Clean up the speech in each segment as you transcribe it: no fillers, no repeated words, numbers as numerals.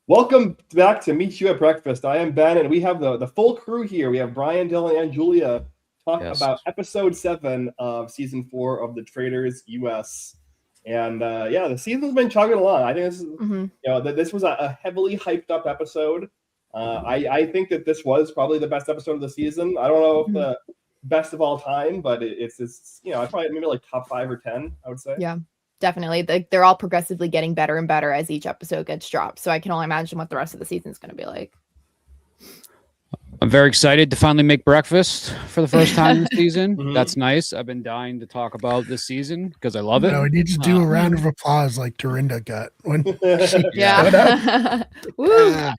Welcome back to Meet You at Breakfast. I am Ben, and we have the full crew here. We have Brian, Dylan, and Julia talk about episode 7 of season 4 of the Traitors US. And the season's been chugging along. I think this is, this was a heavily hyped up episode. I think that this was probably the best episode of the season. I don't know if the best of all time, but it's probably maybe like top 5 or 10, I would say. Yeah. Definitely. They're all progressively getting better and better as each episode gets dropped. So I can only imagine what the rest of the season is going to be like. I'm very excited to finally make breakfast for the first time this season. That's nice. I've been dying to talk about this season because I love it. No, we need to do a round of applause like Dorinda got when she showed up. Woo!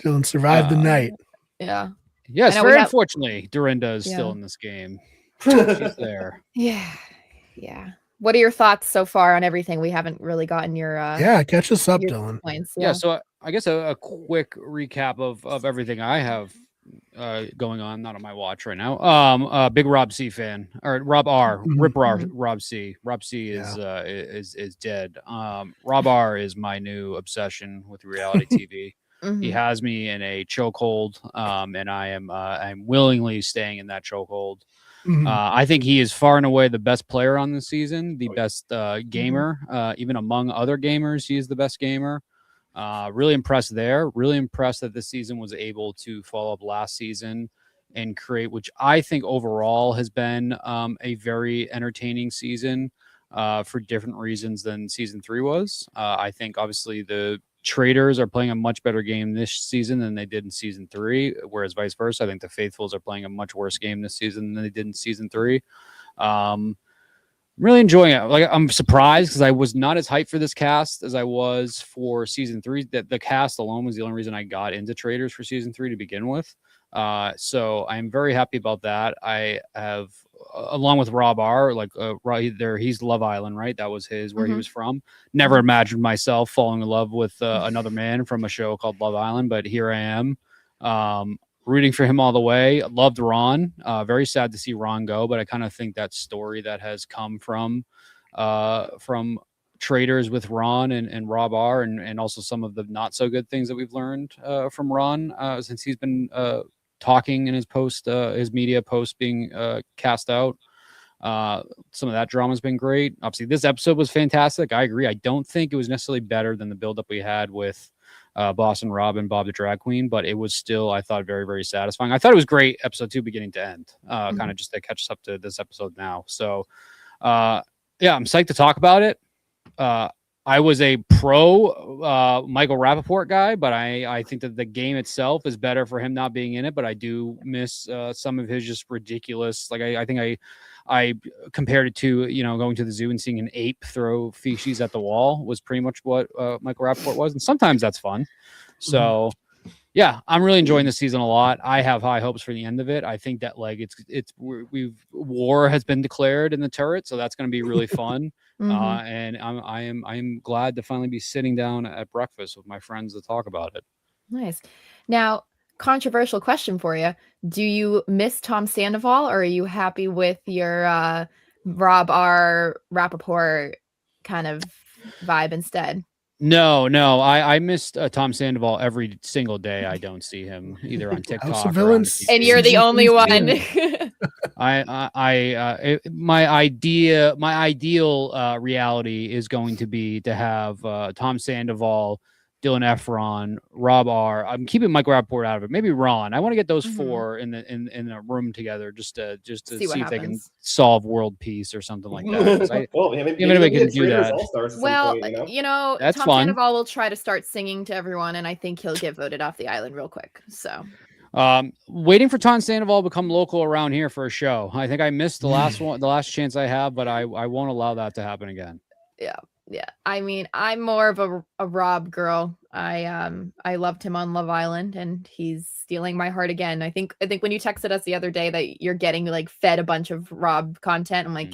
Dylan survived the night. Yeah. Yes, very unfortunately, Dorinda is still in this game. She's there. Yeah. What are your thoughts so far on everything? We haven't really gotten your catch us up, Dylan. Points. Yeah, so I guess a quick recap of everything I have going on, not on my watch right now. Big Rob C fan, or Rob R, Rip Rob C. Rob C is dead. Rob R is my new obsession with reality TV. He has me in a chokehold, and I'm willingly staying in that chokehold. I think he is far and away the best player on the season, the best gamer. Even among other gamers, he is the best gamer. Really impressed there. Really impressed that this season was able to follow up last season and create, which I think overall has been a very entertaining season for different reasons than season 3 was. I think obviously the Traitors are playing a much better game this season than they did in season 3, whereas vice versa. I think the Faithfuls are playing a much worse game this season than they did in season 3. Really enjoying it. Like, I'm surprised because I was not as hyped for this cast as I was for season 3. That the cast alone was the only reason I got into Traitors for season 3 to begin with. So I'm very happy about that. I have, along with Rob R, like right there, he's Love Island, right? That was where he was from. Never imagined myself falling in love with another man from a show called Love Island, but here I am, rooting for him all the way. Loved Ron. Very sad to see Ron go, but I kind of think that story that has come from Traitors with Ron and Rob R, and also some of the not so good things that we've learned from Ron since he's been talking in his media post being cast out. Some of that drama has been great. Obviously, this episode was fantastic. I agree. I don't think it was necessarily better than the buildup we had with Boston Rob and Bob the Drag Queen, but it was still, I thought, very, very satisfying. I thought it was great, episode 2 beginning to end, kind of just to catch us up to this episode now. So, I'm psyched to talk about it. I was a pro Michael Rappaport guy, but I think that the game itself is better for him not being in it. But I do miss some of his just ridiculous. Like I think I compared it to going to the zoo and seeing an ape throw feces at the wall was pretty much what Michael Rappaport was, and sometimes that's fun. So. Yeah, I'm really enjoying this season a lot. I have high hopes for the end of it. I think that war has been declared in the turret, so that's going to be really fun. And I'm glad to finally be sitting down at breakfast with my friends to talk about it. Nice. Now, controversial question for you: do you miss Tom Sandoval, or are you happy with your Rob R. Rappaport kind of vibe instead? No, I missed Tom Sandoval every single day. I don't see him either on TikTok and you're the only one. My ideal reality is going to be to have Tom Sandoval, Dylan Efron, Rob R. I'm keeping Mike Rappaport out of it. Maybe Ron. I want to get those 4 in a room together just to see if they can solve world peace or something like that. Maybe we can do that. Well, that's Tom fun. Sandoval will try to start singing to everyone, and I think he'll get voted off the island real quick. So, waiting for Tom Sandoval to become local around here for a show. I think I missed the last one, the last chance I have, but I won't allow that to happen again. Yeah. I mean, I'm more of a Rob girl. I loved him on Love Island, and he's stealing my heart again. I think when you texted us the other day that you're getting like fed a bunch of Rob content, I'm like,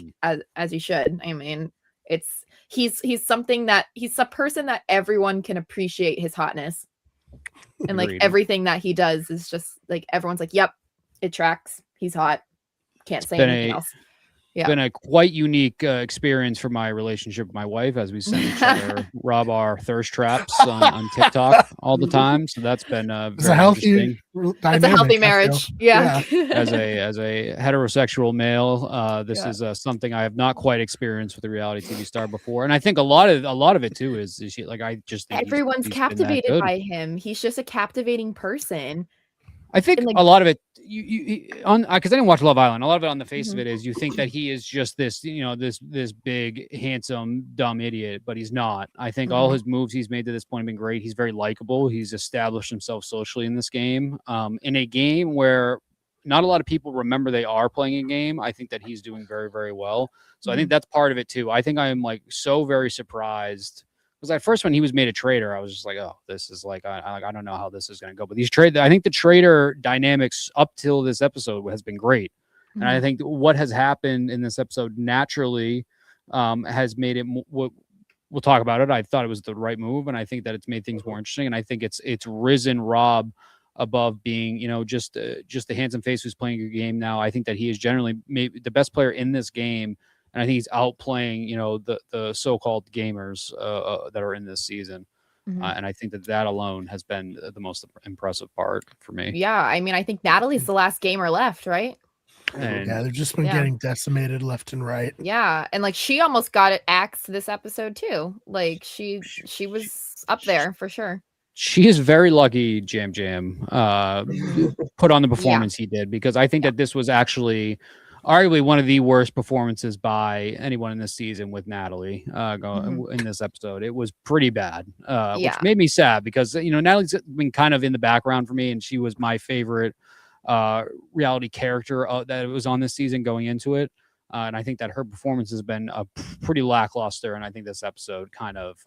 as you should. I mean, he's a person that everyone can appreciate his hotness, and like everything that he does is just like everyone's like, yep, it tracks. He's hot. Can't say anything else. been a quite unique experience for my relationship with my wife, as we send each other Rob R thirst traps on TikTok all the time. So that's been it's a healthy dynamic. dynamic. It's a healthy marriage. Yeah. As a heterosexual male, this is something I have not quite experienced with a reality TV star before. And I think a lot of it too is she, like, I just think everyone's he's captivated by him. He's just a captivating person. I think a lot of it, because I didn't watch Love Island. A lot of it, on the face of it, is you think that he is just this, this big, handsome, dumb idiot, but he's not. I think all his moves he's made to this point have been great. He's very likable. He's established himself socially in this game, in a game where not a lot of people remember they are playing a game. I think that he's doing very, very well. So I think that's part of it too. I think I am like so very surprised. Because at first, when he was made a traitor, I was just like, "Oh, this is like I don't know how this is going to go." But I think the traitor dynamics up till this episode has been great, and I think what has happened in this episode naturally has made it. We'll talk about it. I thought it was the right move, and I think that it's made things more interesting. And I think it's risen Rob above being, just a handsome face who's playing a game now. I think that he is generally maybe the best player in this game. And I think he's outplaying, the so-called gamers that are in this season. And I think that alone has been the most impressive part for me. Yeah, I mean, I think Natalie's the last gamer left, right? And they've just been getting decimated left and right. Yeah, and like she almost got it axed this episode too. Like she was up there for sure. She is very lucky Jam put on the performance he did, because I think that this was actually arguably one of the worst performances by anyone in this season with Natalie in this episode. It was pretty bad, which made me sad because, Natalie's been kind of in the background for me, and she was my favorite reality character that was on this season going into it. And I think that her performance has been pretty lackluster. And I think this episode kind of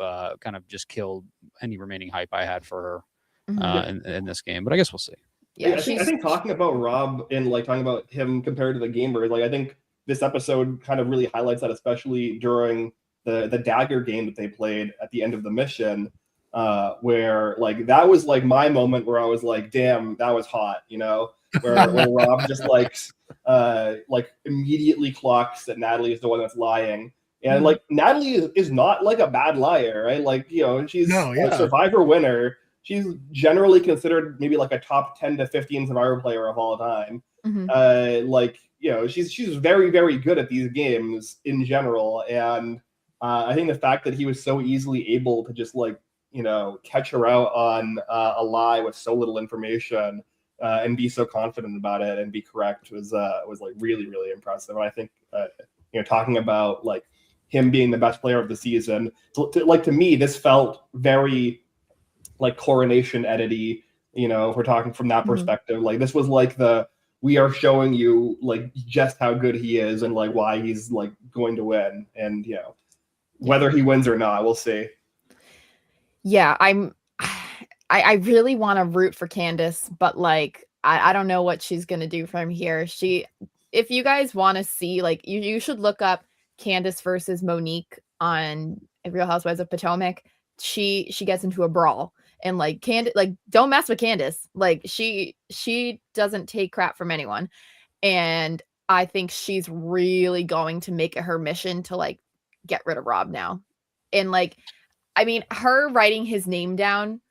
just killed any remaining hype I had for her in this game. But I guess we'll see. Yeah, I think talking about Rob and talking about him compared to the gamer, I think this episode kind of really highlights that, especially during the dagger game that they played at the end of the mission, where that was my moment where I was like, damn, that was hot, where Rob just immediately clocks that Natalie is the one that's lying. And Natalie is not a bad liar, right? She's a Survivor winner. She's generally considered maybe a top 10 to 15 Survivor player of all time. She's very, very good at these games in general. And I think the fact that he was so easily able to just catch her out on a lie with so little information and be so confident about it and be correct was really, really impressive. And I think talking about him being the best player of the season, to me, this felt very Coronation edity, if we're talking from that perspective. This was we are showing you just how good he is and why he's going to win, and whether he wins or not, we'll see. Yeah, I really want to root for Candace, but I don't know what she's gonna do from here. If you guys want to see, you should look up Candace versus Monique on Real Housewives of Potomac. She gets into a brawl. And Candace, don't mess with Candace. She doesn't take crap from anyone. And I think she's really going to make it her mission to get rid of Rob now. And I mean, her writing his name down,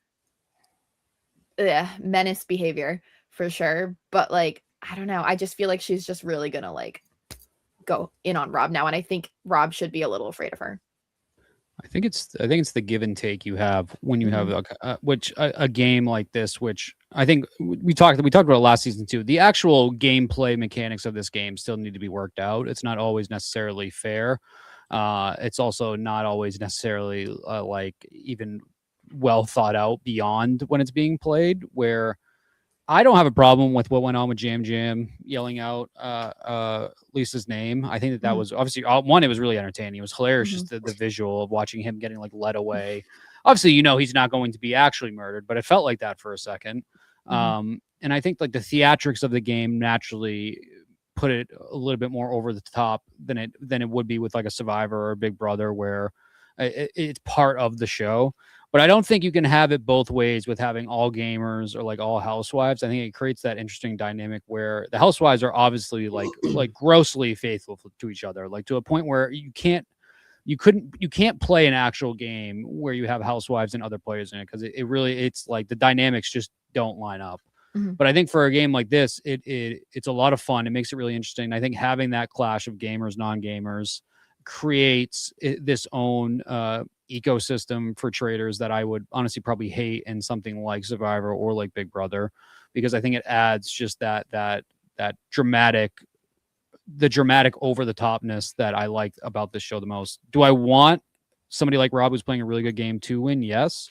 menace behavior for sure. But I don't know. I just feel like she's just really gonna go in on Rob now. And I think Rob should be a little afraid of her. I think it's the give and take you have when you have a game like this, which I think we talked about it last season too. The actual gameplay mechanics of this game still need to be worked out. It's not always necessarily fair. It's also not always necessarily even well thought out beyond when it's being played, where I don't have a problem with what went on with Jam yelling out Lisa's name. I think that was obviously one. It was really entertaining. It was hilarious, just the visual of watching him getting led away. Obviously, he's not going to be actually murdered, but it felt like that for a second. And I think the theatrics of the game naturally put it a little bit more over the top than it would be with a Survivor or a Big Brother, where it's part of the show. But I don't think you can have it both ways with having all gamers or like all housewives. I think it creates that interesting dynamic where the housewives are obviously like grossly faithful to each other, like to a point where you can't play an actual game where you have housewives and other players in it, because it's like the dynamics just don't line up. But I think for a game like this, it's a lot of fun. It makes it really interesting. I think having that clash of gamers, non-gamers creates this own ecosystem for Traitors that I would honestly probably hate in something like Survivor or like Big Brother, because I think it adds just that dramatic over the topness that I like about this show the most. Do I want somebody like Rob, who's playing a really good game, to win? Yes.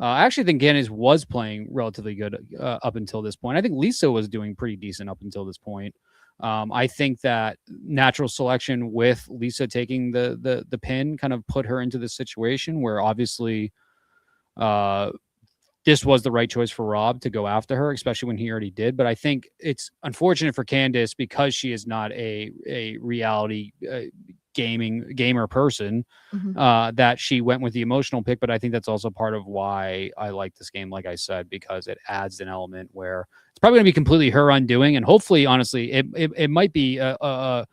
I actually think Candice was playing relatively good up until this point. I think Lisa was doing pretty decent up until this point. I think that natural selection with Lisa taking the pin kind of put her into this situation where obviously this was the right choice for Rob to go after her, especially when he already did. But I think it's unfortunate for Candice because she is not a reality gamer person, that she went with the emotional pick. But I think that's also part of why I like this game, like I said, because it adds an element where it's probably going to be completely her undoing, and hopefully, honestly, it might be a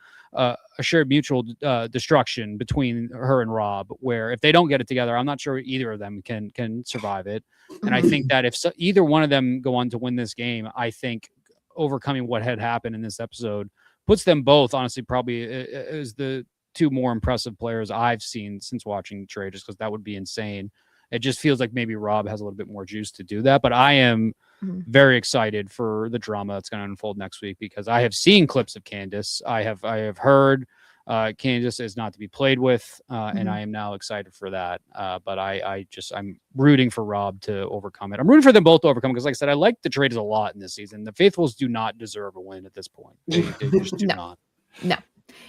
shared mutual destruction between her and Rob, where if they don't get it together, I'm not sure either of them can survive it. And I think that if either one of them go on to win this game, I think overcoming what had happened in this episode puts them both, honestly, probably as the two more impressive players I've seen since watching Traitors, because that would be insane. It just feels like maybe Rob has a little bit more juice to do that. But I am very excited for the drama that's going to unfold next week, because I have seen clips of Candice. I have heard Candice is not to be played with, and I am now excited for that. But I'm rooting for Rob to overcome it. I'm rooting for them both to overcome, because like I said, I like the Traitors a lot in this season. The Faithfuls do not deserve a win at this point. They just do not.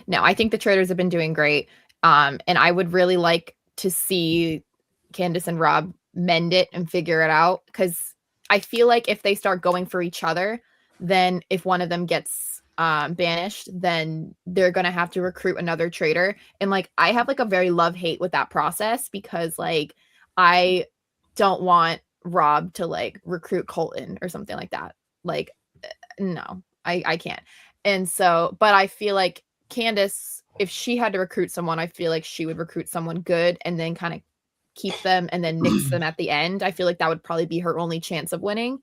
No, I think the Traitors have been doing great. And I would really like to see Candice and Rob mend it and figure it out, because I feel like if they start going for each other, then if one of them gets banished, then they're going to have to recruit another traitor. And like, I have like a very love-hate with that process, because like, I don't want Rob to like recruit Colton or something like that. Like, no, I can't. And so, but I feel like Candice, if she had to recruit someone, I feel like she would recruit someone good and then kind of keep them and then nix them at the end. I feel like that would probably be her only chance of winning.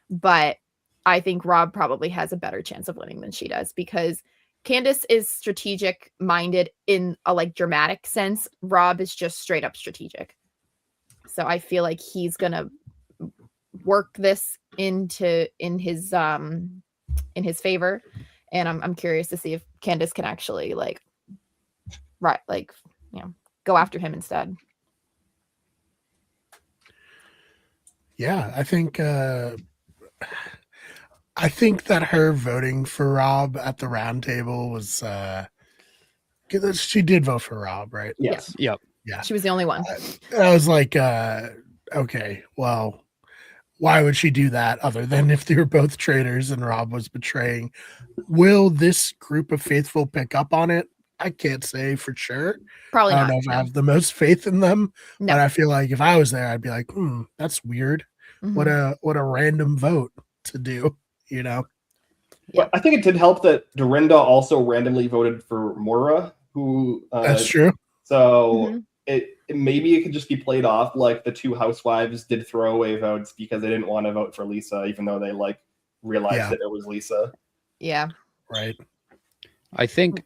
But I think Rob probably has a better chance of winning than she does, because Candice is strategic minded in a like dramatic sense. Rob is just straight up strategic. So I feel like he's gonna work this in his favor. And I'm curious to see if Candice can actually go after him instead. Yeah, I think that her voting for Rob at the round table was she did vote for Rob, right? Yes. Yep. Yeah. She was the only one. I was like, okay, well, why would she do that other than if they were both traitors and Rob was betraying? Will this group of faithful pick up on it? I can't say for sure. Probably I don't not. know if I have the most faith in them, No. but I feel like if I was there, I'd be like, that's weird. What a random vote to do, you know? But I think it did help that Dorinda also randomly voted for Moira, who That's true. So it maybe it could just be played off like the two housewives did throwaway votes because they didn't want to vote for Lisa, even though they like realized that it was Lisa. Yeah. Right. I think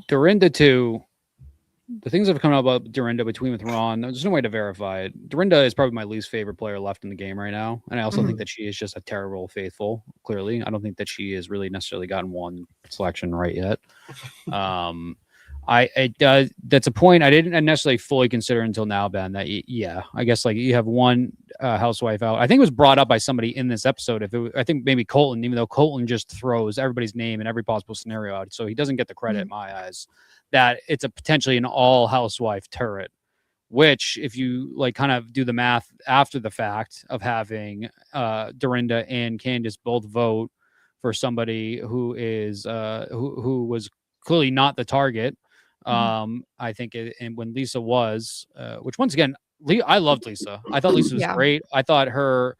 Dorinda too. The things that have come out about Dorinda between with Ron, there's no way to verify it. Dorinda is probably my least favorite player left in the game right now. And I also think that she is just a terrible faithful, clearly. I don't think that she has really necessarily gotten one selection right yet. That's a point I didn't necessarily fully consider until now, Ben, that I guess like you have one housewife out. I think it was brought up by somebody in this episode. I think maybe Colton, even though Colton just throws everybody's name in every possible scenario out, so he doesn't get the credit in my eyes, that it's a potentially an all housewife turret, which if you like kind of do the math after the fact of having Dorinda and Candice both vote for somebody who is who was clearly not the target. I think and when Lisa was, which once again, I loved Lisa. I thought Lisa was Yeah. great. I thought her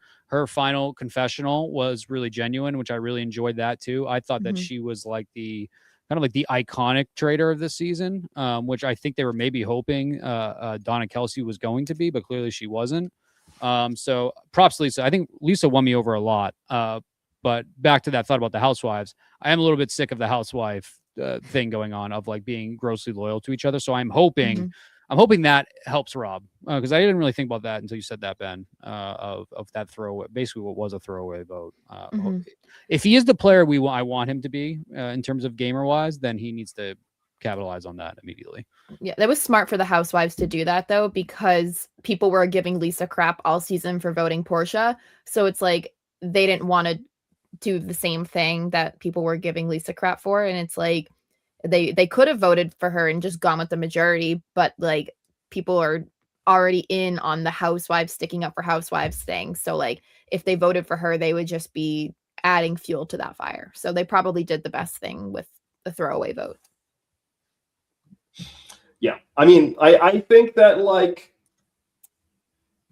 final confessional was really genuine, which I really enjoyed that too. I thought that she was like the kind of like the iconic traitor of this season, which I think they were maybe hoping Donna Kelsey was going to be, but clearly she wasn't. So props to Lisa. I think Lisa won me over a lot. But back to that thought about the housewives, I am a little bit sick of the housewife thing going on of like being grossly loyal to each other. So I'm hoping that helps Rob, because I didn't really think about that until you said that, Ben, of that throwaway, basically what was a throwaway vote. If he is the player I want him to be in terms of gamer wise, then he needs to capitalize on that immediately. Yeah, that was smart for the housewives to do that though, because people were giving Lisa crap all season for voting Portia. So it's like they didn't want to do the same thing that people were giving Lisa crap for, and it's like they could have voted for her and just gone with the majority, but like people are already in on the housewives sticking up for housewives thing. So like if they voted for her, they would just be adding fuel to that fire. So they probably did the best thing with the throwaway vote. Yeah, I mean, I think that like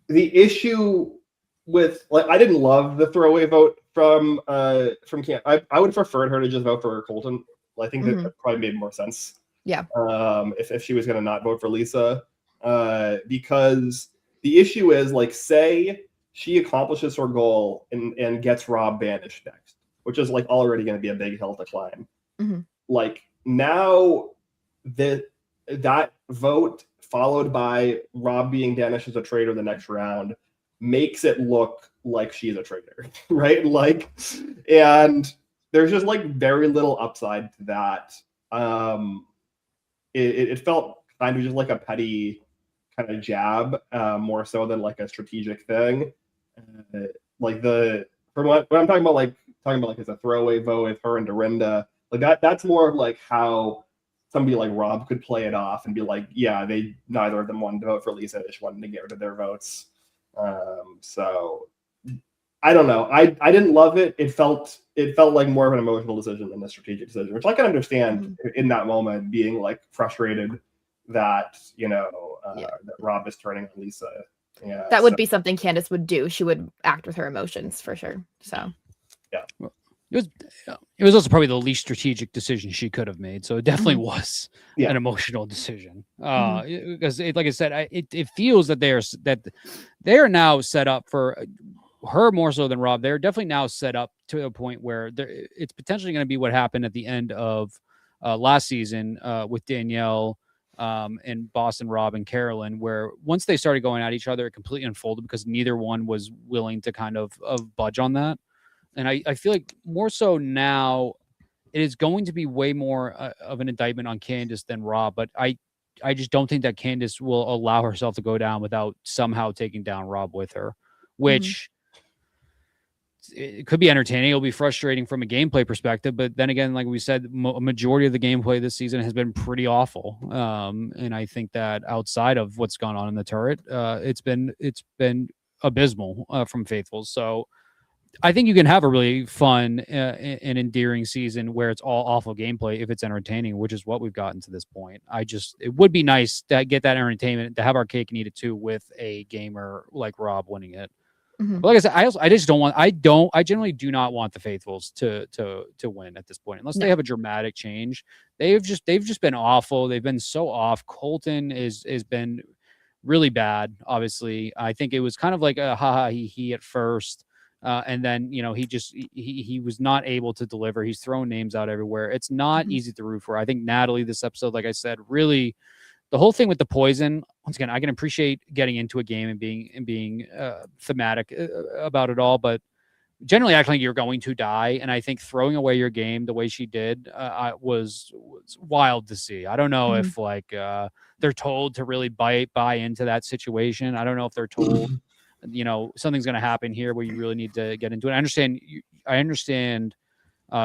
the issue with like I didn't love the throwaway vote from Cam. I would have preferred her to just vote for Colton. I think that probably made more sense. Yeah. If she was going to not vote for Lisa, because the issue is like, say she accomplishes her goal and gets Rob banished next, which is like already going to be a big hill to climb. Like now that vote followed by Rob being banished as a traitor the next round makes it look like she's a traitor, right? Like, and there's just like very little upside to that. It felt kind of just like a petty kind of jab, more so than like a strategic thing. Like from what I'm talking about like as a throwaway vote with her and Dorinda, like that's more of like how somebody like Rob could play it off and be like, yeah, neither of them wanted to vote for Lisa, they just wanted to get rid of their votes. So I don't know. I didn't love it. It felt like more of an emotional decision than a strategic decision, which I can understand in that moment, being like frustrated that that Rob is turning on Lisa. Yeah, that would be something Candace would do. She would act with her emotions for sure. So yeah. It was also probably the least strategic decision she could have made. So it definitely was an emotional decision. Because like I said, it feels that they are now set up for her more so than Rob. They're definitely now set up to a point where it's potentially going to be what happened at the end of last season with Danielle and Boston, Rob, and Carolyn, where once they started going at each other, it completely unfolded because neither one was willing to kind of budge on that. And I feel like more so now it is going to be way more of an indictment on Candace than Rob. But I just don't think that Candace will allow herself to go down without somehow taking down Rob with her, which it could be entertaining. It'll be frustrating from a gameplay perspective. But then again, like we said, a majority of the gameplay this season has been pretty awful. And I think that outside of what's gone on in the turret, it's been abysmal from Faithfuls. So I think you can have a really fun and endearing season where it's all awful gameplay if it's entertaining, which is what we've gotten to this point. It would be nice to get that entertainment, to have our cake and eat it too, with a gamer like Rob winning it. But like I said, I generally do not want the Faithfuls to win at this point, unless they have a dramatic change. They've just been awful. They've been so off. Colton has been really bad. Obviously, I think it was kind of like a ha he at first. And then, he was not able to deliver. He's throwing names out everywhere. It's not easy to root for. I think Natalie, this episode, like I said, really the whole thing with the poison, once again, I can appreciate getting into a game and being thematic about it all, but generally acting like you're going to die. And I think throwing away your game the way she did was wild to see. I don't know if they're told to really buy into that situation. I don't know if they're told something's going to happen here where you really need to get into it. I understand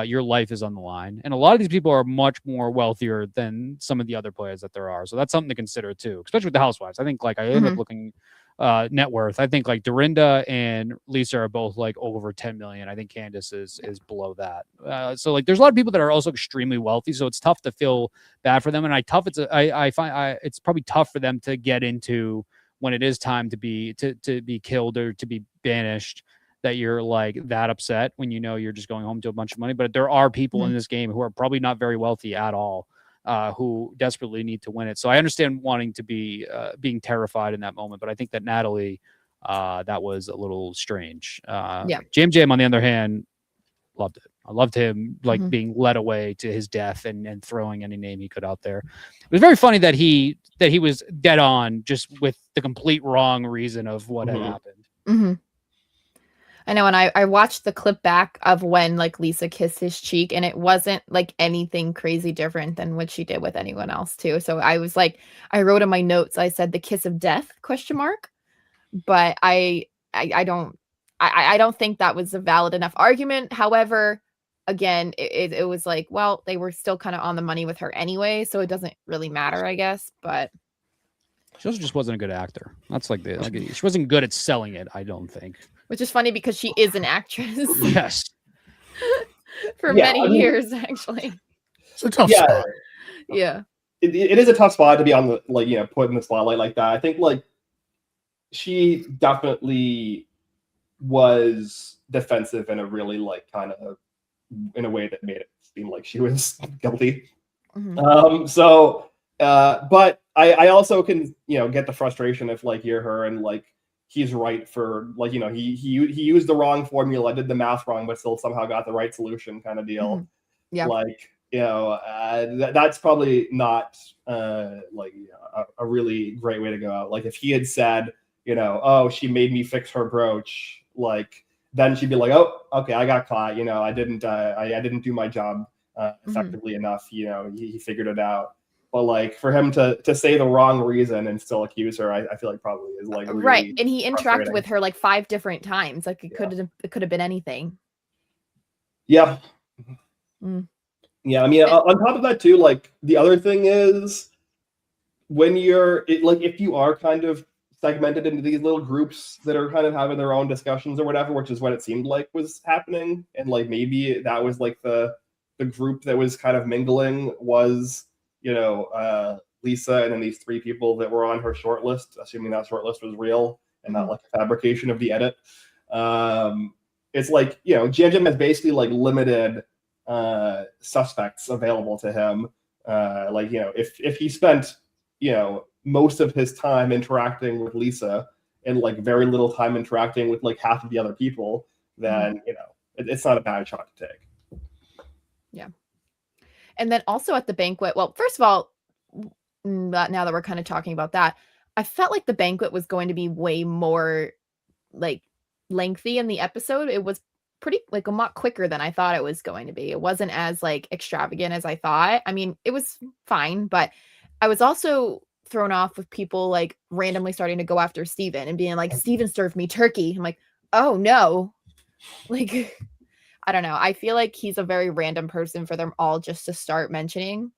your life is on the line, and a lot of these people are much more wealthier than some of the other players that there are. So that's something to consider too, especially with the housewives. I think I end up looking net worth. I think Dorinda and Lisa are both over 10 million. I think Candace is below that. So there's a lot of people that are also extremely wealthy. So it's tough to feel bad for them. And I find it's probably tough for them to get into when it is time to be killed or to be banished, that you're like that upset when you know you're just going home to a bunch of money. But there are people in this game who are probably not very wealthy at all, who desperately need to win it. So I understand wanting to be being terrified in that moment, but I think that Natalie, that was a little strange. Jam on the other hand, loved it. I loved him like being led away to his death and throwing any name he could out there. It was very funny that he was dead on just with the complete wrong reason of what had happened. I know, and I watched the clip back of when like Lisa kissed his cheek, and it wasn't like anything crazy different than what she did with anyone else too. So I was like, I wrote in my notes, I said the kiss of death ? But I don't think that was a valid enough argument. However, again, it was like, well, they were still kind of on the money with her anyway, so it doesn't really matter, I guess. But she also just wasn't a good actor. That's like she wasn't good at selling it, I don't think. Which is funny because she is an actress. Yes. For many years, actually. It's a tough spot. Yeah. It is a tough spot to be on the put in the spotlight like that. I think like she definitely was defensive in a really like kind of in a way that made it seem like she was guilty. But I also can get the frustration if like you're her and like he's right for like he used the wrong formula, did the math wrong, but still somehow got the right solution kind of deal. Like that's probably not a really great way to go out. Like if he had said oh, she made me fix her brooch, like then she'd be like, oh, okay, I got caught. I didn't do my job effectively enough. He figured it out. But like for him to say the wrong reason and still accuse her, I feel like probably is like really right. And he interacted with her like 5 different times. Like it could have been anything. Yeah. Yeah. I mean, on top of that too, like the other thing is when if you are kind of segmented into these little groups that are kind of having their own discussions or whatever, which is what it seemed like was happening, and like maybe that was like the group that was kind of mingling was Lisa and then these 3 people that were on her short list, assuming that short list was real and not like a fabrication of the edit. It's like Jam has basically like limited suspects available to him. If he spent most of his time interacting with Lisa and like very little time interacting with like half of the other people, then it's not a bad shot to take. Yeah. And then also at the banquet, well, first of all, now that we're kind of talking about that, I felt like the banquet was going to be way more like lengthy in the episode. It was pretty like a lot quicker than I thought it was going to be. It wasn't as like extravagant as I thought. I mean, it was fine, but I was also thrown off with people like randomly starting to go after Steven and being like, Steven served me turkey. I'm like, oh no. Like, I don't know. I feel like he's a very random person for them all just to start mentioning.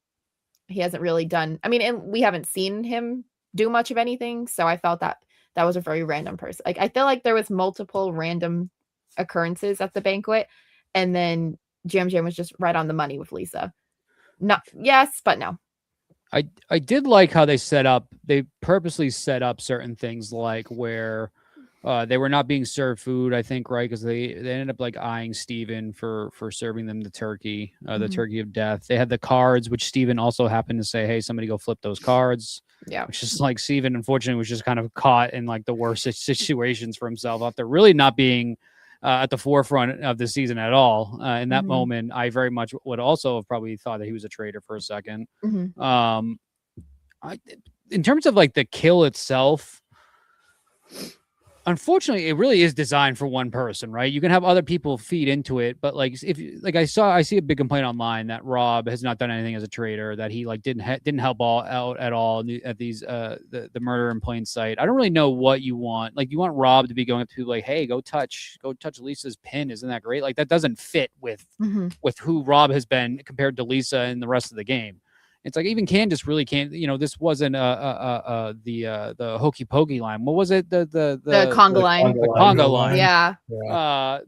He hasn't really done, I mean, and we haven't seen him do much of anything. So I felt that was a very random person. Like, I feel like there was multiple random occurrences at the banquet. And then Jam was just right on the money with Lisa. Not yes, but no. I did like how they purposely set up certain things like where they were not being served food, I think, right? Because they ended up like eyeing Steven for serving them the turkey, the turkey of death. They had the cards, which Steven also happened to say, hey, somebody go flip those cards. Yeah. Which is like Steven, unfortunately, was just kind of caught in like the worst situations for himself after really not being at the forefront of the season at all. In that moment, I very much would also have probably thought that he was a traitor for a second. In terms of like the kill itself, unfortunately, it really is designed for one person, right? You can have other people feed into it, but like I see a big complaint online that Rob has not done anything as a traitor, that he like didn't help out at all at these the murder in plain sight. I don't really know what you want. Like, you want Rob to be going up to like, hey, go touch Lisa's pin. Isn't that great? Like, that doesn't fit with who Rob has been compared to Lisa and the rest of the game. It's like even Candace really can't. This wasn't the hokey pokey line. What was it? The conga line. The conga line. Yeah.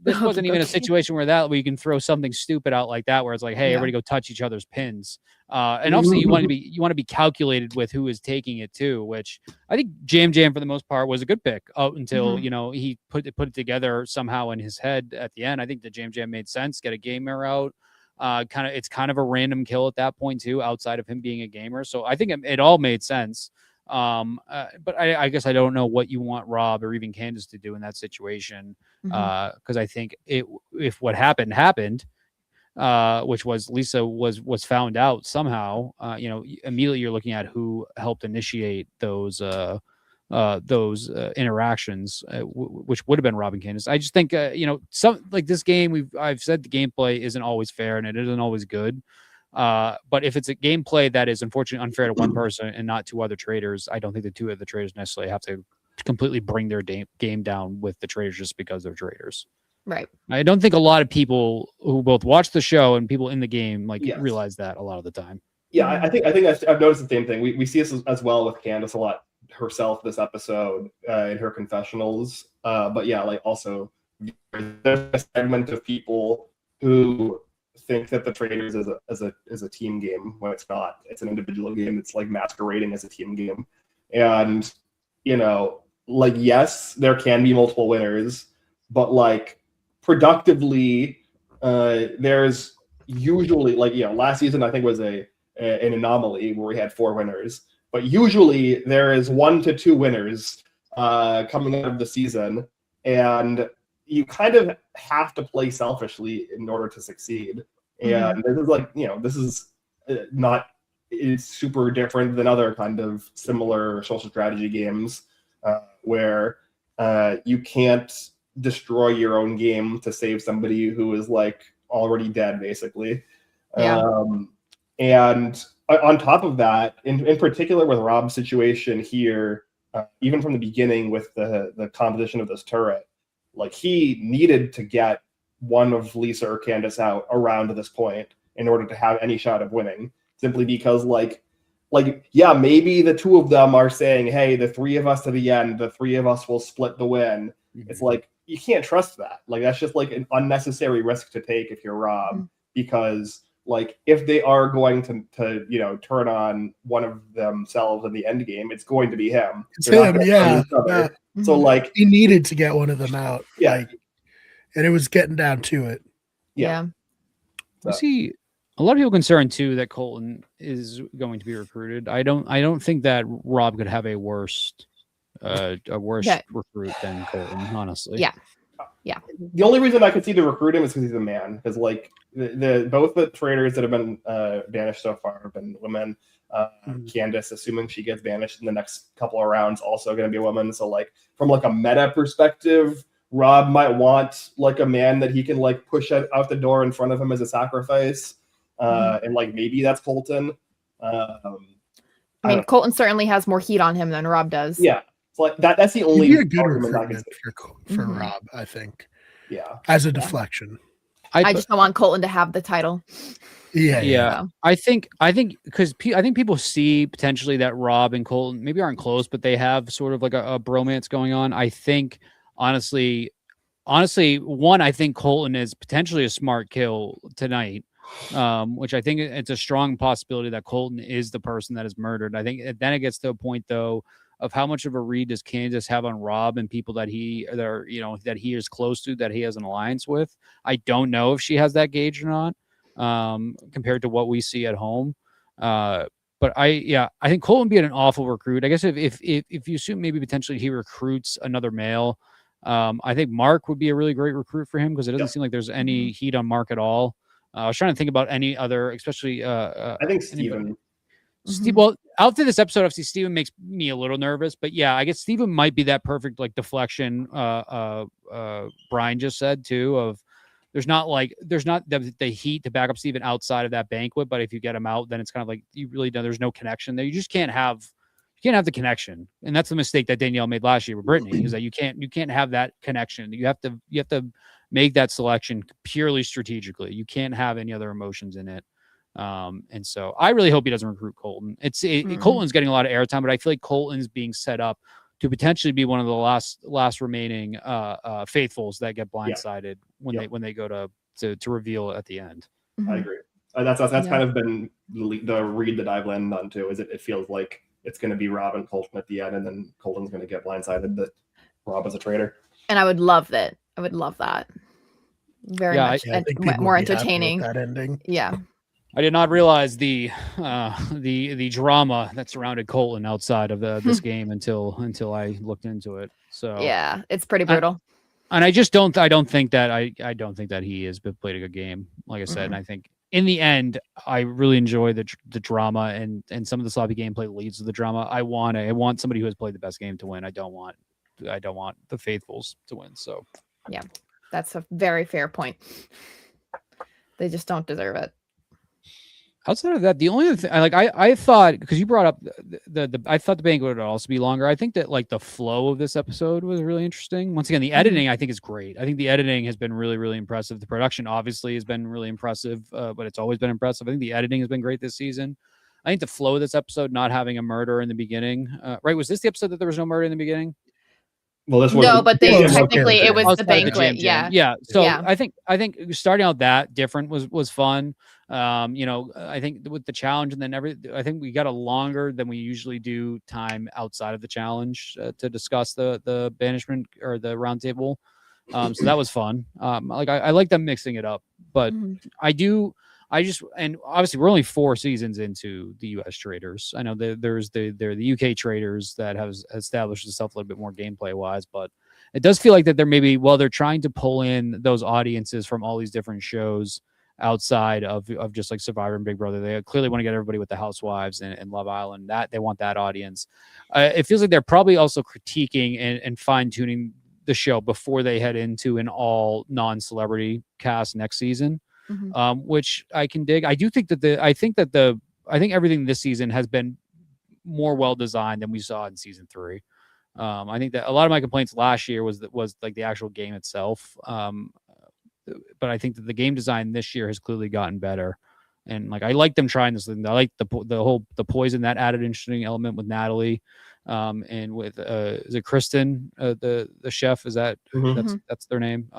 This wasn't even a Hokey-pokey. situation where you can throw something stupid out like that, where it's like, hey, Yeah. everybody go touch each other's pins. And obviously you want to be calculated with who is taking it too, which I think Jam for the most part was a good pick up until he put it together somehow in his head at the end. I think the Jam made sense. Get a gamer out. It's kind of a random kill at that point too, outside of him being a gamer. So I think it all made sense. But I guess I don't know what you want Rob or even Candace to do in that situation. Because I think if what happened, which was Lisa was found out somehow, immediately you're looking at who helped initiate those interactions, which would have been Rob and Candace. I just think, some like this game, I've said the gameplay isn't always fair and it isn't always good. But if it's a gameplay that is unfortunately unfair to one person and not to other traders, I don't think the two of the traders necessarily have to completely bring their game down with the traders just because they're traders. Right. I don't think a lot of people who both watch the show and people in the game realize that a lot of the time. Yeah, I think I've noticed the same thing. We see this as well with Candace a lot herself this episode in her confessionals. But yeah, like also there's a segment of people who think that the Traitors is a team game when it's not. It's an individual game. It's like masquerading as a team game. And yes, there can be multiple winners, but like productively, there's usually last season I think was an anomaly where we had 4 winners, but usually there is 1 to 2 winners coming out of the season, and you kind of have to play selfishly in order to succeed. And this is not it's super different than other kind of similar social strategy games where you can't destroy your own game to save somebody who is like already dead, basically. Yeah. And on top of that, in particular with Rob's situation here, even from the beginning with the composition of this turret, like he needed to get one of Lisa or Candace out around this point in order to have any shot of winning, simply because maybe the 2 of them are saying, hey, the 3 of us to the end, the 3 of us will split the win. It's like, you can't trust that. Like, that's just like an unnecessary risk to take if you're Rob, because like if they are going to turn on one of themselves in the end game, it's going to be him. It's him, yeah. So like he needed to get one of them out. Yeah. And it was getting down to it. Yeah. I see a lot of people concerned too that Colton is going to be recruited. I don't think that Rob could have a worse recruit than Colton, honestly. Yeah. The only reason I could see to recruit him is because he's a man. Because like both the traders that have been banished so far have been women. Candace, assuming she gets banished in the next couple of rounds, also going to be a woman. So like from like a meta perspective, Rob might want like a man that he can like push out the door in front of him as a sacrifice. And like maybe that's Colton. Colton certainly has more heat on him than Rob does. Yeah. It's like that's the only He'd be a good argument I can recruitment see. for Rob, I think. Yeah. As a deflection. I just don't want Colton to have the title. Yeah. I think because I think people see potentially that Rob and Colton maybe aren't close, but they have sort of like a bromance going on. I think honestly, one, I think Colton is potentially a smart kill tonight, which I think it's a strong possibility that Colton is the person that is murdered. I think then it gets to a point though of how much of a read does Candace have on Rob and people that he is close to, that he has an alliance with. I don't know if she has that gauge or not, compared to what we see at home. But I think Colton would be an awful recruit. I guess if you assume maybe potentially he recruits another male, I think Mark would be a really great recruit for him, because it doesn't seem like there's any heat on Mark at all. I was trying to think about any other, especially I think Steven. Well, after this episode, obviously Steven makes me a little nervous, but yeah, I guess Steven might be that perfect like deflection. Brian just said too, of there's not the heat to back up Steven outside of that banquet, but if you get him out, then it's kind of like you really know there's no connection there. You just can't have the connection, and that's the mistake that Danielle made last year with Brittany, is that you can't have that connection. You have to make that selection purely strategically. You can't have any other emotions in it. And so I really hope he doesn't recruit Colton. Colton's getting a lot of airtime, but I feel like Colton's being set up to potentially be one of the last remaining faithfuls that get blindsided when they go to reveal at the end. I agree. That's kind of been the read that I've landed on too. Is it feels like it's going to be Rob and Colton at the end, and then Colton's going to get blindsided that Rob is a traitor. And I would love that. I would love that. Very much more entertaining. That ending. Yeah. I did not realize the drama that surrounded Colton outside of this game until I looked into it. So yeah, it's pretty brutal. And I don't think that he has played a good game. Like I said, and I think in the end, I really enjoy the drama and some of the sloppy gameplay leads to the drama. I want somebody who has played the best game to win. I don't want the faithfuls to win. So yeah, that's a very fair point. They just don't deserve it. Outside of that, the only thing I thought, because you brought up I thought the banquet would also be longer. I think that like the flow of this episode was really interesting. Once again, the editing I think is great. I think the editing has been really, really impressive. The production obviously has been really impressive, but it's always been impressive. I think the editing has been great this season. I think the flow of this episode, not having a murder in the beginning, right? Was this the episode that there was no murder in the beginning? Well, this was but they technically it was the banquet. Yeah. So I think starting out that different was fun. I think with the challenge and then I think we got a longer than we usually do time outside of the challenge to discuss the banishment or the round table. So that was fun. I like them mixing it up, but and obviously we're only 4 seasons into the U.S. Traitors. I know there's the UK Traitors that has established itself a little bit more gameplay wise, but it does feel like that they're trying to pull in those audiences from all these different shows outside of just like Survivor and Big Brother. They clearly want to get everybody with the Housewives and Love Island. That they want that audience. It feels like they're probably also critiquing and fine tuning the show before they head into an all non-celebrity cast next season. Which I can dig. I do think that I think everything this season has been more well designed than we saw in season 3. I think that a lot of my complaints last year was like the actual game itself. But I think that the game design this year has clearly gotten better. And like I like them trying this. I like the poison that added an interesting element with Natalie, and with is it Kristen, the chef? Is that that's their name?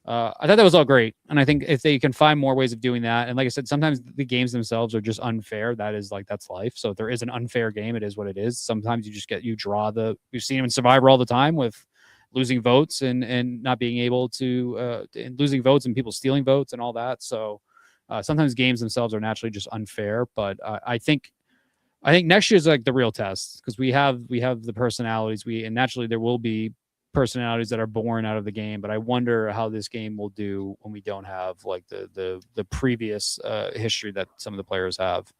I thought that was all great, and I think if they can find more ways of doing that, and like I said, sometimes the games themselves are just unfair. That's life. So if there is an unfair game, it is what it is. Sometimes you draw we've seen them in Survivor all the time with losing votes and not being able to and losing votes and people stealing votes and all that. So sometimes games themselves are naturally just unfair. But I think next year is like the real test because we have the personalities and naturally there will be personalities that are born out of the game, but I wonder how this game will do when we don't have like the previous history that some of the players have.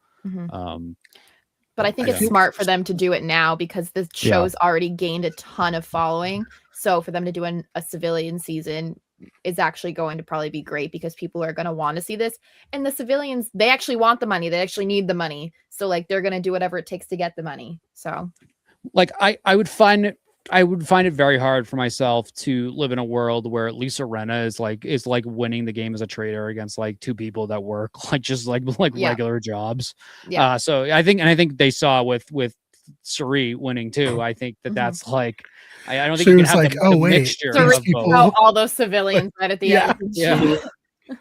But I think it's smart for them to do it now because the show's already gained a ton of following. So for them to do a civilian season is actually going to probably be great because people are going to want to see this. And the civilians, they actually want the money. They actually need the money. So like they're going to do whatever it takes to get the money. So like I would find it very hard for myself to live in a world where Lisa Rinna is winning the game as a traitor against like 2 people that work like regular jobs. Yeah. So I think they saw with Suri winning too. I think that's like I don't think you can have the mixture of both. All those civilians right at the end. Yeah.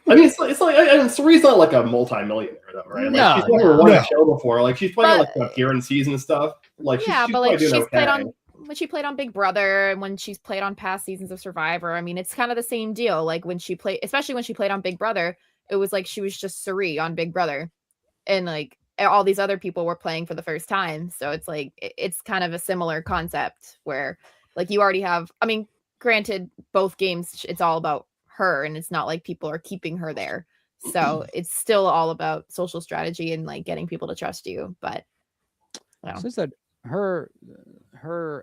I mean, it's like Suri's not like a multi-millionaire though, right? Like, she's never won a show before. Like she's playing like appearances and stuff. Like when she played on Big Brother and when she's played on past seasons of Survivor, I mean, it's kind of the same deal. Like especially when she played on Big Brother, it was like she was just Suri on Big Brother, and like all these other people were playing for the first time. So it's like it's kind of a similar concept where like you already have. I mean, granted, both games it's all about her, and it's not like people are keeping her there. So it's still all about social strategy and like getting people to trust you. But since that her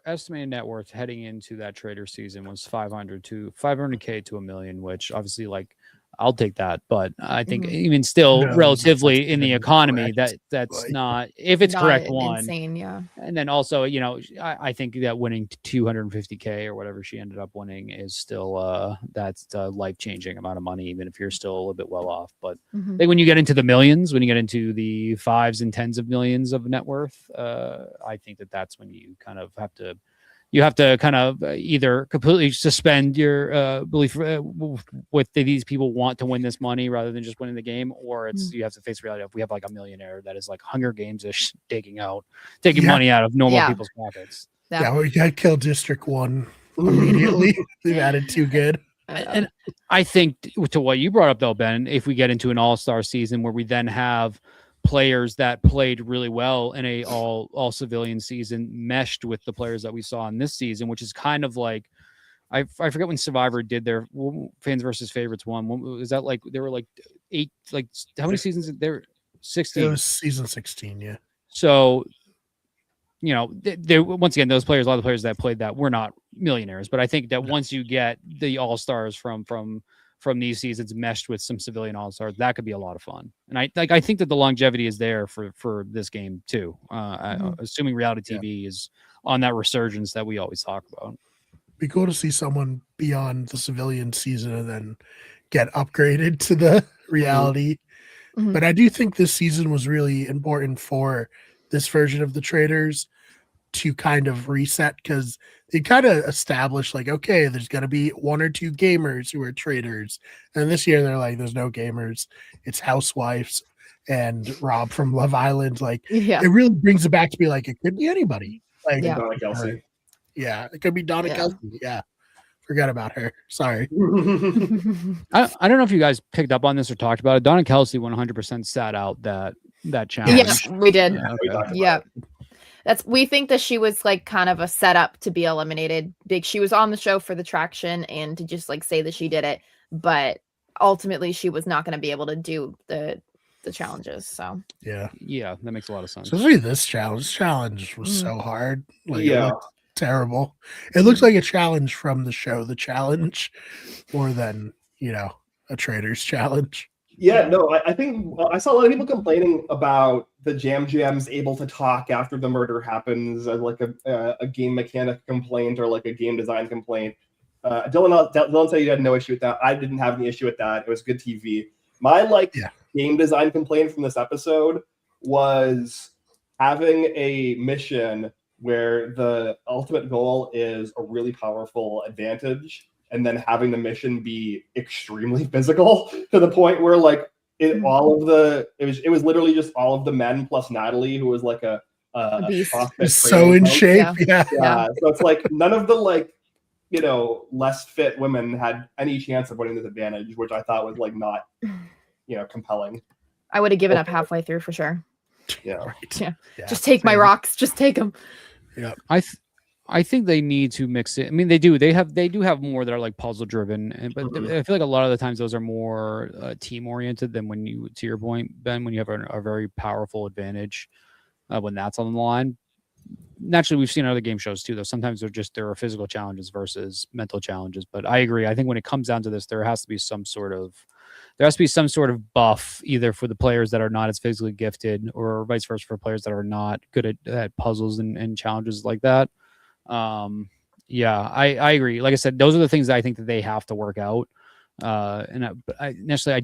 estimated net worth heading into that trader season was 500K to $1 million, which obviously like I'll take that. But I think even still, No, relatively that's in the correct. economy, that's Like, not, if it's Not correct an one. insane, yeah. And then also, I think that winning 250K or whatever she ended up winning is still that's a life-changing amount of money, even if you're still a little bit well off. But I think when you get into the millions, when you get into the 5s and 10s of millions of net worth, I think that's when you kind of have to kind of either completely suspend your belief with these people want to win this money rather than just winning the game, or you have to face the reality of we have like a millionaire that is like Hunger Games-ish taking money out of normal people's pockets. Yeah, we got to kill District 1 immediately. They've added too good. And I think to what you brought up though, Ben, if we get into an all-star season where we then have players that played really well in a all civilian season meshed with the players that we saw in this season, which is kind of like I forget when Survivor did their fans versus favorites one. Was that like there were like 8, like how many seasons there? 16. It was season 16, yeah. So they once again, those players, a lot of the players that played that were not millionaires, but I think that once you get the all-stars from these seasons meshed with some civilian all-stars, that could be a lot of fun. And I think that the longevity is there for this game too. Assuming reality TV is on that resurgence that we always talk about. Be cool to see someone beyond the civilian season and then get upgraded to the reality. But I do think this season was really important for this version of the Traitors to kind of reset, because they kind of established like, okay, there's going to be 1 or 2 gamers who are Traitors. And this year they're like, there's no gamers. It's housewives and Rob from Love Island. Like, it really brings it back to be like, it could be anybody. Like, Donna Kelsey. Yeah, it could be Donna Kelsey. Yeah. Forgot about her. Sorry. I don't know if you guys picked up on this or talked about it. Donna Kelsey 100% sat out that challenge. Yes, we did. Yeah, we think that she was like kind of a setup to be eliminated. She was on the show for the traction and to just like say that she did it, but ultimately she was not going to be able to do the challenges. So yeah, that makes a lot of sense. Especially this challenge was so hard. Like, it looked terrible. It looks like a challenge from the show The Challenge more than a Traitors challenge. Yeah, no, I think I saw a lot of people complaining about the Jams able to talk after the murder happens as like a game mechanic complaint or like a game design complaint. Dylan said you had no issue with that. I didn't have any issue with that. It was good TV. My game design complaint from this episode was having a mission where the ultimate goal is a really powerful advantage, and then having the mission be extremely physical to the point where like it was literally just all of the men plus Natalie, who was like a beast. So in shape. Yeah. So it's like none of the like less fit women had any chance of winning this advantage, which I thought was like not compelling. I would have given up halfway through for sure. Yeah. Just take my rocks. Just take them. Yeah. I think they need to mix it. I mean, they do have more that are like puzzle driven, but I feel like a lot of the times those are more team oriented than when you, to your point, Ben, when you have a very powerful advantage when that's on the line. Naturally, we've seen other game shows too, though. Sometimes there are physical challenges versus mental challenges. But I agree. I think when it comes down to this, there has to be some sort of buff, either for the players that are not as physically gifted, or vice versa for players that are not good at puzzles and challenges like that. I agree. Like I said, those are the things that I think that they have to work out. I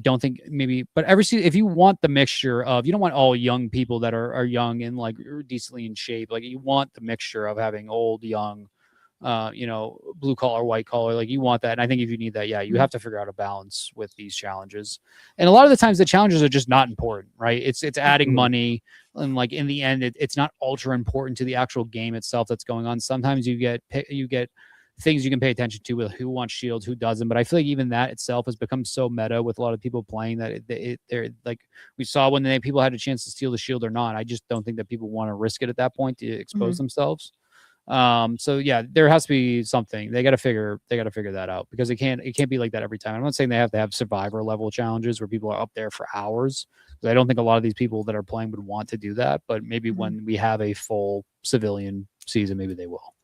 don't think maybe, but if you want the mixture of, you don't want all young people that are young and like decently in shape. Like you want the mixture of having old, young, blue collar, white collar, like you want that. And I think if you need that, you have to figure out a balance with these challenges. And a lot of the times the challenges are just not important, right? It's adding money. And like in the end, it's not ultra important to the actual game itself that's going on. Sometimes you get things you can pay attention to with who wants shields, who doesn't. But I feel like even that itself has become so meta with a lot of people playing that they're like, we saw when people had a chance to steal the shield or not. I just don't think that people want to risk it at that point to expose themselves. There has to be something. They got to figure that out, because it can't be like that every time. I'm not saying they have to have survivor level challenges where people are up there for hours, because I don't think a lot of these people that are playing would want to do that. But maybe when we have a full civilian season, maybe they will.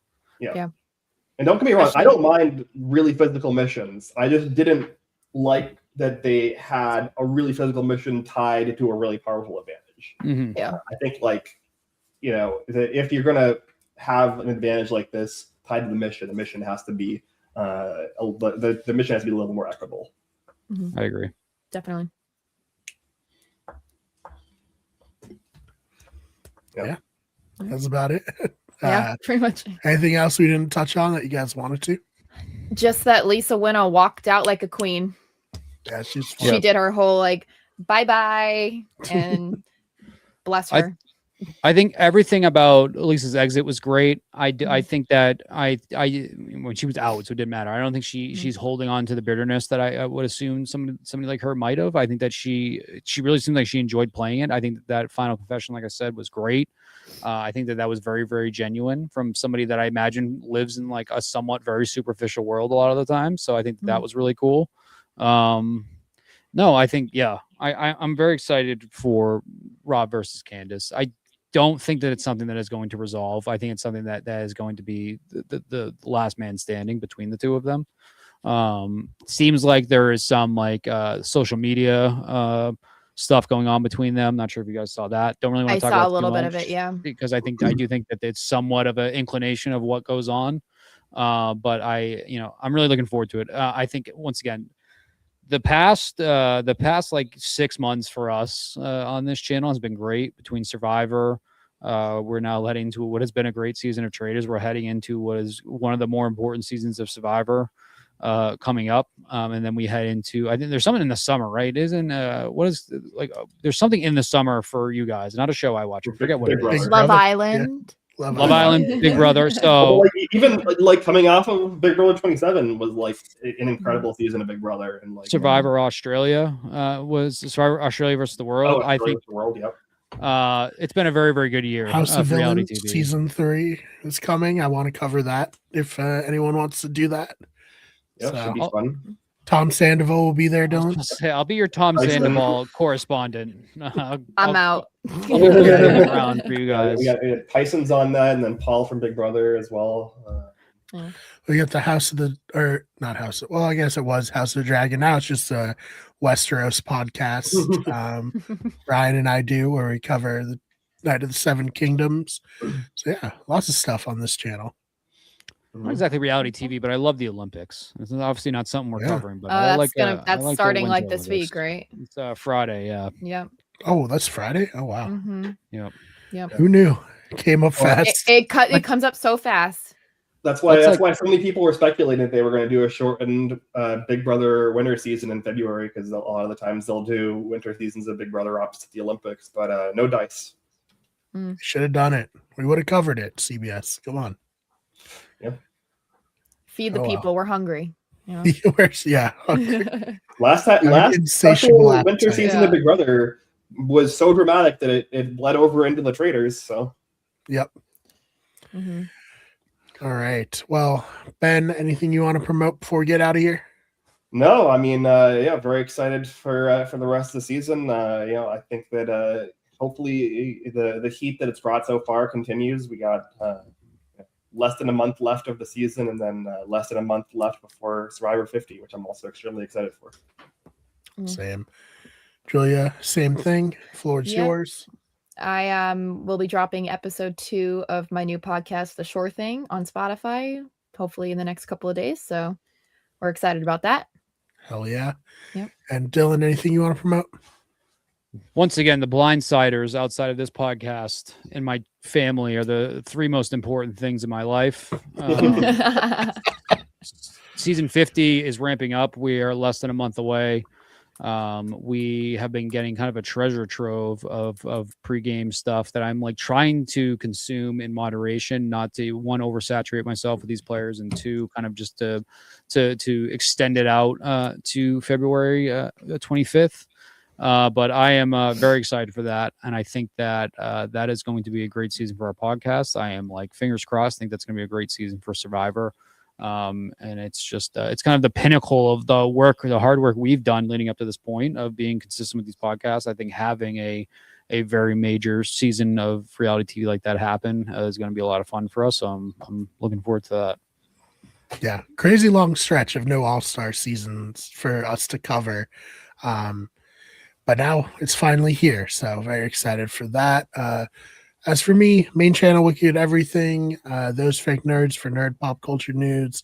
And don't get me wrong, I don't mind really physical missions. I just didn't like that they had a really physical mission tied to a really powerful advantage. Mm-hmm. Yeah. I think, like, if you're going to have an advantage like this tied to the mission has to be the mission has to be a little more equitable. Mm-hmm. I agree. Definitely. Yeah. That's about it. Yeah, pretty much. Anything else we didn't touch on that you guys wanted to? Just that Lisa Winna walked out like a queen. Yeah, she's She fun. did her whole like bye and bless her. I think everything about Lisa's exit was great. I think that I when she was out, so it didn't matter. I don't think she's holding on to the bitterness that I would assume somebody like her might have. I think that she really seemed like she enjoyed playing it. I think that final confession, like I said, was great. I think that was very, very genuine from somebody that I imagine lives in like a somewhat very superficial world a lot of the time. So I think that was really cool. No, I think, I'm very excited for Rob versus Candace. I don't think that it's something that is going to resolve. I think it's something that is going to be the last man standing between the two of them. Seems like there is some like social media stuff going on between them. Not sure if you guys saw that. Don't really want to talk about I saw a little bit of it, yeah. Because I do think that it's somewhat of an inclination of what goes on. But I'm really looking forward to it. I think once again, the past like 6 months for us on this channel has been great. Between Survivor, we're now heading to what has been a great season of Traitors. We're heading into what is one of the more important seasons of Survivor coming up, and then we head into, I think there's something in the summer, right? There's something in the summer for you guys, not a show I watch. I forget what it is. Love Island. Yeah. Love Island, Big Brother. So even coming off of Big Brother 27 was like an incredible season of Big Brother, and like Survivor Australia was Survivor Australia versus the World. I think the world, yep. It's been a very, very good year. House of reality Villains TV. season 3 is coming. I want to cover that if anyone wants to do that. Yeah, should be fun. Tom Sandoval will be there, Dylan. I'll be your Tom Sandoval correspondent. I'm out. I'll be around for you guys. We got Tyson's on that, and then Paul from Big Brother as well. We got the I guess it was House of the Dragon. Now it's just a Westeros podcast. Ryan and I do, where we cover the Night of the Seven Kingdoms. So yeah, lots of stuff on this channel. Not exactly reality TV, but I love the Olympics. It's obviously not something we're covering, but that's starting like this week, right? It's Friday, yeah. Yep. Oh, that's Friday. Oh wow. Mm-hmm. Yep. Who knew? It came up fast. It comes up so fast. That's why so many people were speculating that they were going to do a shortened Big Brother winter season in February, because a lot of the times they'll do winter seasons of Big Brother opposite the Olympics, but no dice. Should have done it. We would have covered it. CBS, come on. Yeah. Feed the people. We're hungry. Yeah. Last special winter season of Big Brother was so dramatic that it bled over into the Traitors. So. Yep. Mm-hmm. All right. Well, Ben, anything you want to promote before we get out of here? No, I mean, very excited for the rest of the season. I think that hopefully the heat that it's brought so far continues. We got less than a month left of the season, and then less than a month left before Survivor 50, which I'm also extremely excited for. Same. Julia, same thing. Floor's yours. I will be dropping episode 2 of my new podcast, The Shore Thing, on Spotify, hopefully in the next couple of days. So we're excited about that. Hell yeah. Yep. And Dylan, anything you want to promote? Once again, the blindsiders outside of this podcast and my family are the 3 most important things in my life. Season 50 is ramping up. We are less than a month away. We have been getting kind of a treasure trove of pregame stuff that I'm like trying to consume in moderation, not to 1, oversaturate myself with these players, and 2, kind of just to extend it out to February 25th. But I am very excited for that, and I think that that is going to be a great season for our podcast. I am like fingers crossed. I think that's going to be a great season for Survivor. And it's just it's kind of the pinnacle of the hard work we've done leading up to this point of being consistent with these podcasts. I think having a very major season of reality TV like that happen is going to be a lot of fun for us. So I'm looking forward to that. Yeah, crazy long stretch of no All-Star seasons for us to cover. But now it's finally here, so very excited for that. As for me, main channel, Wicked Everything, Those Fake Nerds for nerd pop culture news,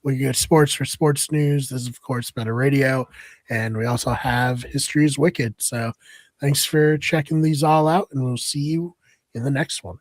Wicked Sports for sports news. This is, of course, Better Radio, and we also have History's Wicked. So thanks for checking these all out, and we'll see you in the next one.